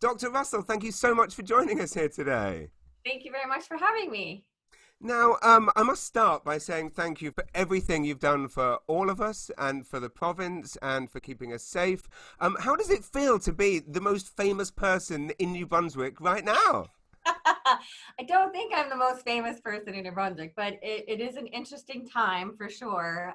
Dr. Russell, thank you so much for joining us here today. Thank you very much for having me. Now, I must start by saying thank you for everything you've done for all of us and for the province and for keeping us safe. How does it feel to be the most famous person in New Brunswick right now? I don't think I'm the most famous person in New Brunswick, but it is an interesting time for sure.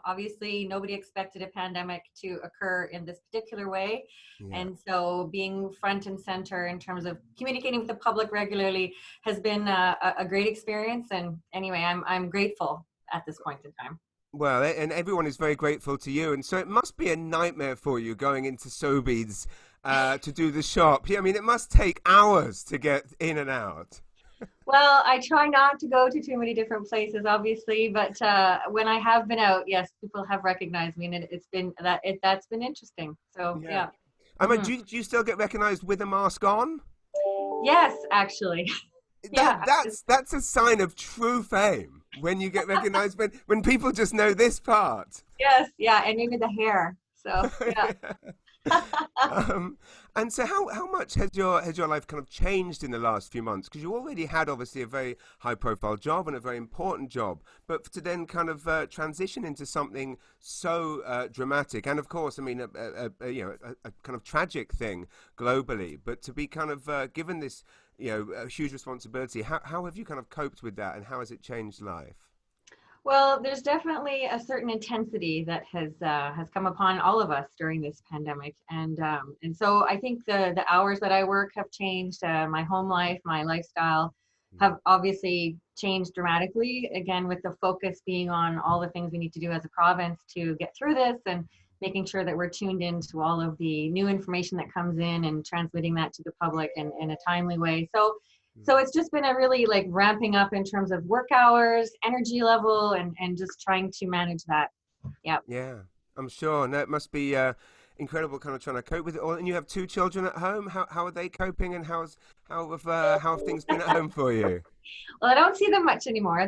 Obviously, nobody expected a pandemic to occur in this particular way. Yeah. And so being front and center in terms of communicating with the public regularly has been a great experience. And anyway, I'm grateful at this point in time. Well, and everyone is very grateful to you, and so it must be a nightmare for you going into Sobeys to do the shop. Yeah, I mean, it must take hours to get in and out. Well, I try not to go to too many different places, obviously, but when I have been out, yes, people have recognized me, and it's been that's been interesting. So Yeah. yeah. I mean, Hmm. do you still get recognized with a mask on? Yes, actually. That Yeah. that's a sign of true fame when you get recognized when people just know this part. Yes, yeah, and maybe the hair. So yeah. Um, and so how much has your life kind of changed in the last few months? Because you already had obviously a very high profile job and a very important job, but to then kind of transition into something so dramatic, and of course, I mean, a kind of tragic thing globally, but to be kind of given this, a huge responsibility. How have you kind of coped with that, and how has it changed life? Well, there's definitely a certain intensity that has come upon all of us during this pandemic, and so I think the hours that I work have changed. My home life, my lifestyle, have obviously changed dramatically. Again, with the focus being on all the things we need to do as a province to get through this, and making sure that we're tuned into all of the new information that comes in and transmitting that to the public in a timely way. So it's just been a really like ramping up in terms of work hours, energy level, and just trying to manage that. Yeah. Yeah, I'm sure. No, it must be incredible kind of trying to cope with it all. And you have two children at home. How are they coping, and how have things been at home for you? Well, I don't see them much anymore.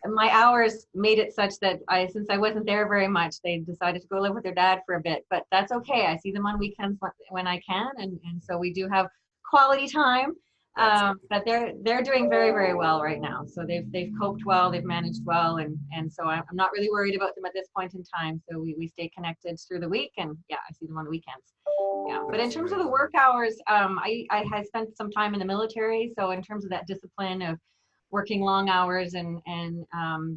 My hours made it such that since I wasn't there very much, they decided to go live with their dad for a bit. But that's okay. I see them on weekends when I can, and so we do have quality time. That's But they're doing very, very well right now. So they've coped well, they've managed well, and so I'm not really worried about them at this point in time. So we stay connected through the week, and yeah, I see them on the weekends. Yeah, but in that's terms of the amazing. work hours, I had spent some time in the military, so in terms of that discipline of working long hours and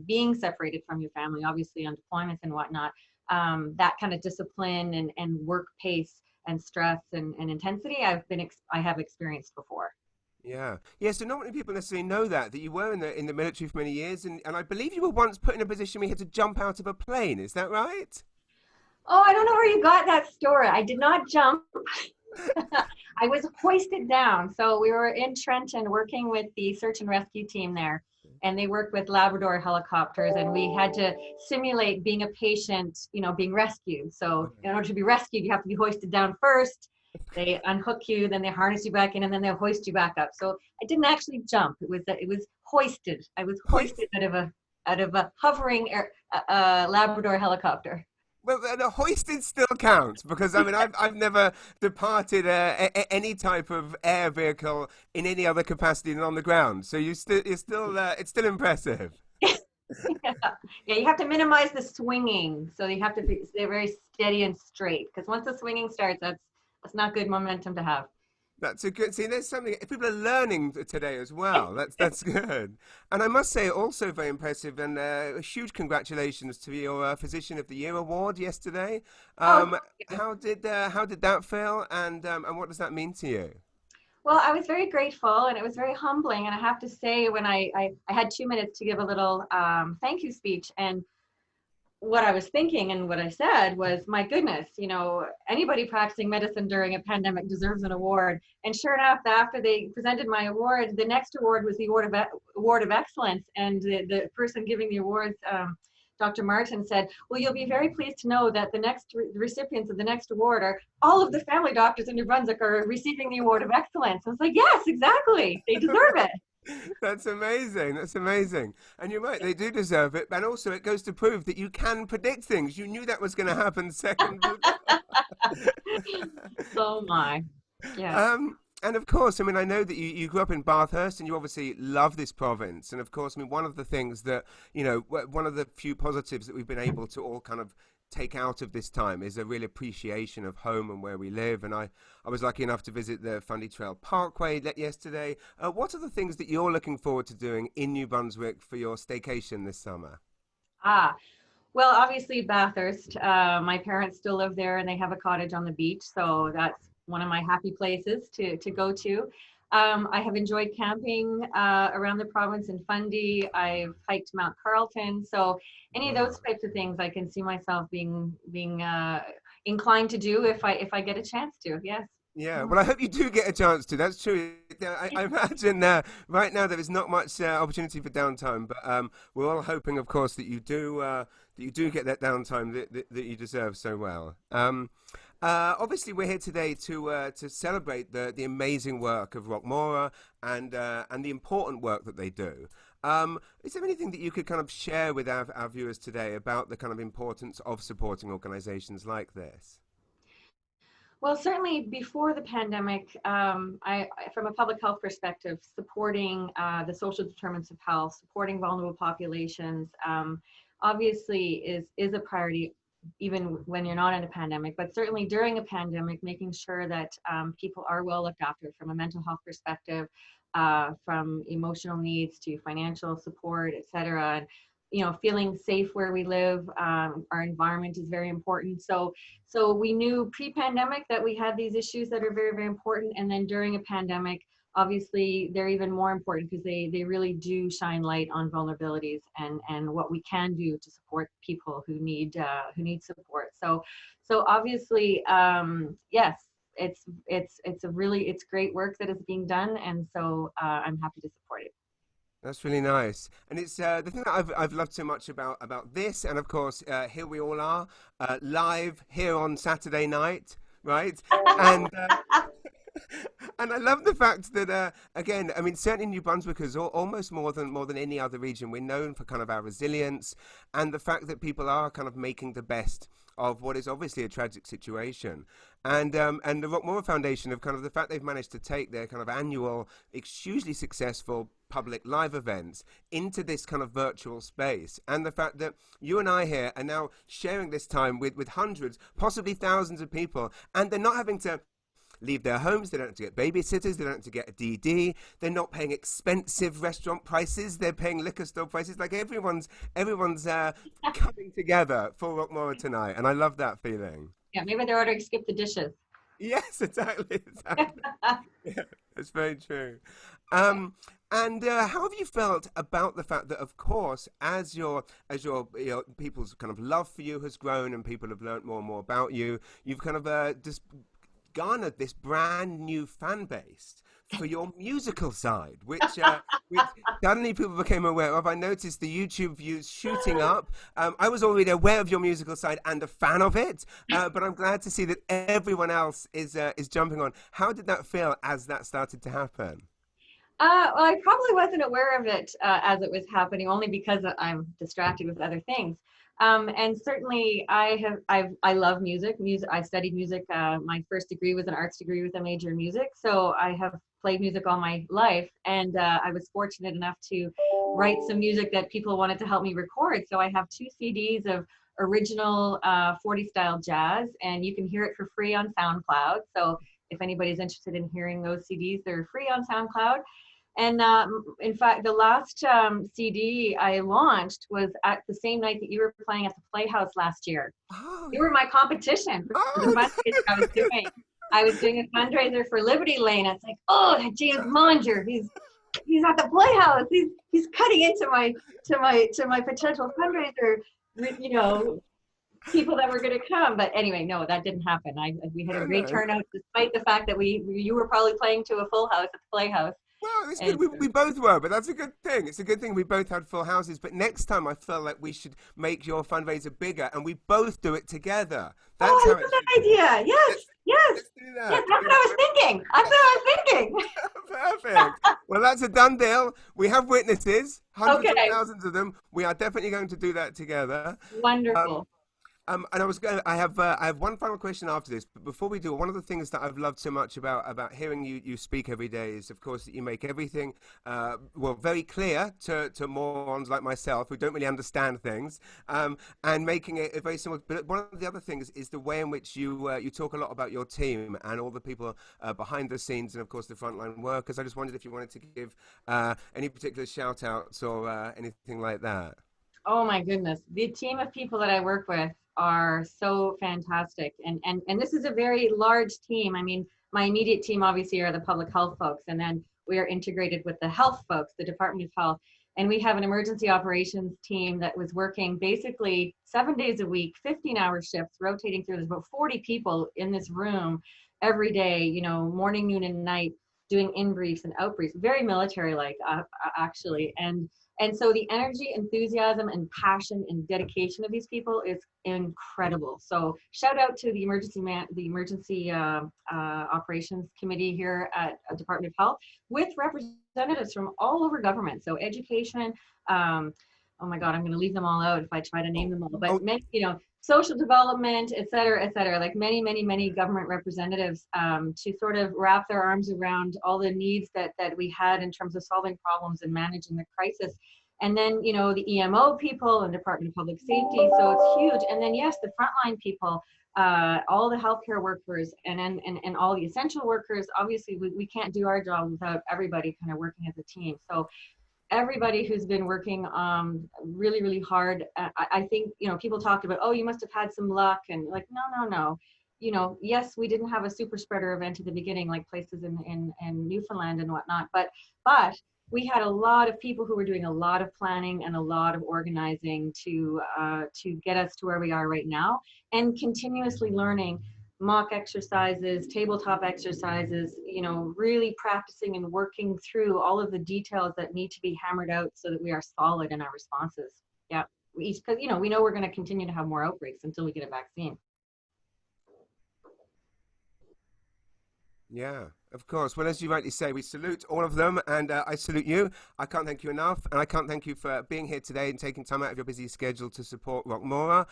being separated from your family, obviously on deployments and whatnot, that kind of discipline and work pace and stress and intensity, I have experienced before. Yeah, yeah. So not many people necessarily know that you were in the military for many years, and I believe you were once put in a position where you had to jump out of a plane. Is that right? Oh, I don't know where you got that story. I did not jump. I was hoisted down. So we were in Trenton working with the search and rescue team there, and they worked with Labrador helicopters, and we had to simulate being a patient, being rescued. So in order to be rescued, you have to be hoisted down first. They unhook you, then they harness you back in, and then they hoist you back up. So I didn't actually jump. It was hoisted. I was Hoist. hoisted out of a hovering Labrador helicopter. Well, the hoisted still counts because I mean I've never departed any type of air vehicle in any other capacity than on the ground. So you're still it's still impressive. Yeah. Yeah, you have to minimize the swinging. So you have to stay very steady and straight because once the swinging starts, that's not good momentum to have. That's a good. See, there's something people are learning today as well. That's good. And I must say, also very impressive and a huge congratulations to your Physician of the Year award yesterday. Oh, How did that feel, and what does that mean to you? well, I was very grateful and it was very humbling. And I have to say, when I had 2 minutes to give a little thank you speech, and what I was thinking and what I said was, my goodness, anybody practicing medicine during a pandemic deserves an award. And sure enough, after they presented my award, the next award was the Award of Excellence. And the person giving the awards, Dr. Martin, said, well, you'll be very pleased to know that the next recipients of the next award are all of the family doctors in New Brunswick are receiving the Award of Excellence. I was like, yes, exactly. They deserve it. That's amazing. That's amazing. And you're right, they do deserve it. And also, it goes to prove that you can predict things. You knew that was going to happen seconds before. Oh my. Yeah. And of course, I mean, I know that you grew up in Bathurst and you obviously love this province. And of course, I mean, one of the things that, one of the few positives that we've been able to all kind of take out of this time is a real appreciation of home and where we live. And I was lucky enough to visit the Fundy Trail Parkway yesterday. What are the things that you're looking forward to doing in New Brunswick for your staycation this summer? Ah, well, obviously Bathurst. My parents still live there and they have a cottage on the beach, so that's one of my happy places to go to. I have enjoyed camping around the province in Fundy. I've hiked Mount Carlton, so any of those Wow. types of things I can see myself being inclined to do if I get a chance to. Yes. Yeah, Mhm. well, I hope you do get a chance to. That's true. Yeah, I imagine right now there is not much opportunity for downtime, but we're all hoping, of course, that you do get that downtime that you deserve so well. Obviously, we're here today to celebrate the amazing work of Rocmaura and the important work that they do. Is there anything that you could kind of share with our viewers today about the kind of importance of supporting organisations like this? Well, certainly before the pandemic, from a public health perspective, supporting the social determinants of health, supporting vulnerable populations, obviously is a priority, even when you're not in a pandemic. But certainly during a pandemic, making sure that people are well looked after from a mental health perspective, from emotional needs to financial support, et cetera. And feeling safe where we live, our environment is very important. So we knew pre-pandemic that we had these issues that are very, very important. And then during a pandemic, obviously they're even more important because they really do shine light on vulnerabilities and what we can do to support people who need support. So obviously, yes, it's great work that is being done, and so I'm happy to support it. That's really nice, and it's the thing that I've loved so much about this, and of course, here we all are live here on Saturday night, right? And and I love the fact that again, I mean, certainly New Brunswickers, almost more than any other region, we're known for kind of our resilience and the fact that people are kind of making the best of what is obviously a tragic situation. And the Rockmore Foundation of kind of the fact they've managed to take their kind of annual, hugely successful public live events into this kind of virtual space, and the fact that you and I here are now sharing this time with hundreds, possibly thousands of people, and they're not having to leave their homes. They don't have to get babysitters. They don't have to get a DD. They're not paying expensive restaurant prices. They're paying liquor store prices. Like everyone's coming together for Rockmore tonight, and I love that feeling. Yeah, maybe they're ordering skip the dishes. Yes, exactly. Yeah, it's very true. Um, and how have you felt about the fact that, of course, as your people's kind of love for you has grown and people have learned more and more about you, you've kind of just garnered this brand new fan base for your musical side, which suddenly people became aware of. I noticed the YouTube views shooting up. I was already aware of your musical side and a fan of it, but I'm glad to see that everyone else is jumping on. How did that feel as that started to happen? Well, I probably wasn't aware of it as it was happening, only because I'm distracted with other things. And certainly, I love music. I studied music. My first degree was an arts degree with a major in music, so I have played music all my life. And I was fortunate enough to write some music that people wanted to help me record. So I have 2 CDs of original 40 style jazz, and you can hear it for free on SoundCloud. So if anybody's interested in hearing those CDs, they're free on SoundCloud. And in fact, the last CD I launched was at the same night that you were playing at the Playhouse last year. Oh, You were my competition for the oh, fundraiser I was doing. I was doing a fundraiser for Liberty Lane. It's like, oh, that James Mullinger, he's at the Playhouse. He's cutting into my potential fundraiser. People that were going to come. But anyway, no, that didn't happen. We had a no, great no. turnout, despite the fact that you were probably playing to a full house at the Playhouse. Well, it's good. And We both were, but that's a good thing. It's a good thing we both had full houses. But next time, I feel like we should make your fundraiser bigger, and we both do it together. oh, That's I how love it that should be. idea. Yes, Let's yes, let's do yes. that. That's what I was thinking. That's what I was thinking. Perfect. Well, that's a done deal. We have witnesses, hundreds of Okay, thousands of them. We are definitely going to do that together. Um, wonderful. And I have one final question after this. But before we do, one of the things that I've loved so much about hearing you speak every day is, of course, that you make everything well very clear to morons like myself who don't really understand things, and making it very simple. But one of the other things is the way in which you talk a lot about your team and all the people behind the scenes, and of course the frontline workers. I just wondered if you wanted to give any particular shout outs or anything like that. Oh my goodness. The team of people that I work with are so fantastic. And this is a very large team. I mean, my immediate team obviously are the public health folks, and then we are integrated with the health folks, the Department of Health. And we have an emergency operations team that was working basically 7 days a week, 15-hour shifts, rotating through. There's about 40 people in this room every day, you know, morning, noon, and night, doing in briefs and out briefs, very military like actually. And so the energy, enthusiasm, and passion and dedication of these people is incredible. So shout out to the emergency operations committee here at Department of Health, with representatives from all over government. So education, oh my God, I'm going to leave them all out if I try to name them all. But many, you know, social development, et cetera, like many government representatives to sort of wrap their arms around all the needs that we had in terms of solving problems and managing the crisis. And then, you know, the EMO people and Department of Public Safety, so it's huge. And then, yes, the frontline people, all the healthcare workers, and all the essential workers. Obviously, we can't do our job without everybody kind of working as a team. So everybody who's been working really hard. I think, you know, people talked about, oh, you must have had some luck, and like, no. You know, yes, we didn't have a super spreader event at the beginning, like places in Newfoundland and whatnot, but we had a lot of people who were doing a lot of planning and a lot of organizing to get us to where we are right now, and continuously learning mock exercises, tabletop exercises, you know, really practicing and working through all of the details that need to be hammered out so that we are solid in our responses. Yeah, because, you know, we know we're going to continue to have more outbreaks until we get a vaccine. Yeah, of course. Well, as you rightly say, we salute all of them, and I salute you. I can't thank you enough, and I can't thank you for being here today and taking time out of your busy schedule to support Rocmaura.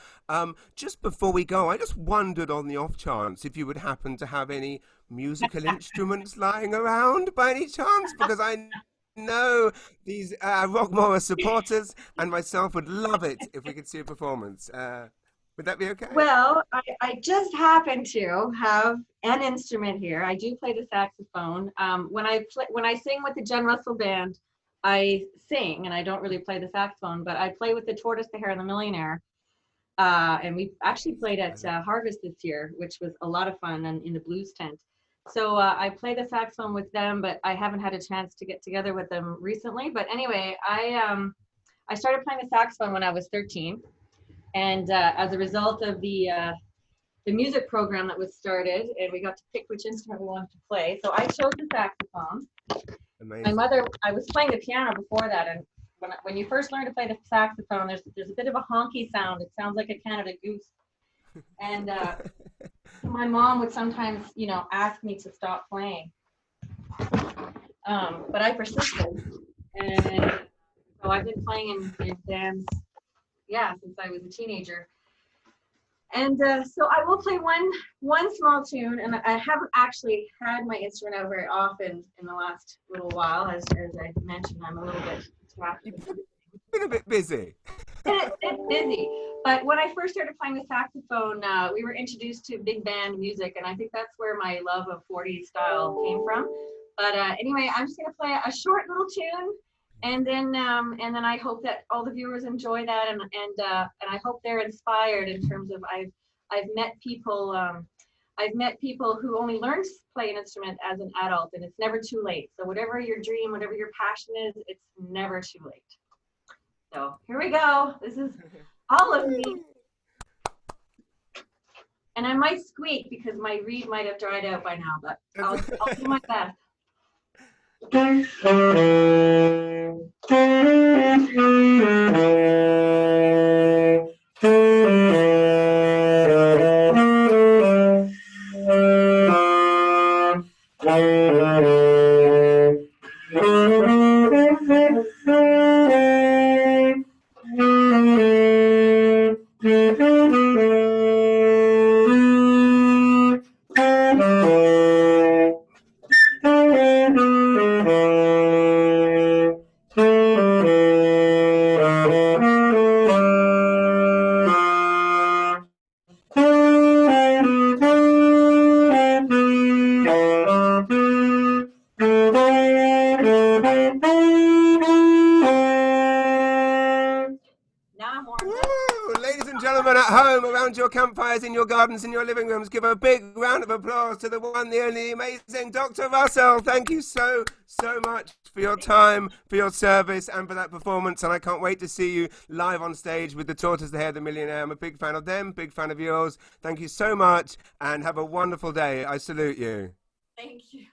Just before we go, I just wondered on the off chance if you would happen to have any musical instruments lying around by any chance, because I know these Rocmaura supporters and myself would love it if we could see a performance. Would that be okay? Well, I just happen to have an instrument here. I do play the saxophone. When I sing with the Jen Russell Band, I sing, and I don't really play the saxophone, but I play with the Tortoise, the Hare, and the Millionaire. And we actually played at Harvest this year, which was a lot of fun, and in the blues tent. So I play the saxophone with them, but I haven't had a chance to get together with them recently. But anyway, I started playing the saxophone when I was 13. And as a result of the music program that was started, and we got to pick which instrument we wanted to play, so I chose the saxophone. Amazing. My mother, I was playing the piano before that, and when you first learn to play the saxophone, there's a bit of a honky sound. It sounds like a Canada Goose. And my mom would sometimes, you know, ask me to stop playing, but I persisted, and so I've been playing in bands. Yeah, since I was a teenager. And so I will play one small tune, and I haven't actually had my instrument out very often in the last little while. As I mentioned, I'm a little bit distracted. You've been a bit busy. It's busy. But when I first started playing the saxophone, we were introduced to big band music, and I think that's where my love of 40s style came from. But anyway, I'm just going to play a short little tune. And then I hope that all the viewers enjoy that, and I hope they're inspired in terms of I've met people who only learn to play an instrument as an adult, and it's never too late. So whatever your dream, whatever your passion is, it's never too late. So here we go. This is all of me, and I might squeak because my reed might have dried out by now, but I'll do my best. Ladies and gentlemen at home, around your campfires, in your gardens, in your living rooms, give a big round of applause to the one, the only, amazing Dr. Russell. Thank you so much for your time, for your service, and for that performance. And I can't wait to see you live on stage with the Tortoise, the Hare, the Millionaire. I'm a big fan of them, big fan of yours. Thank you so much, and have a wonderful day. I salute you. Thank you.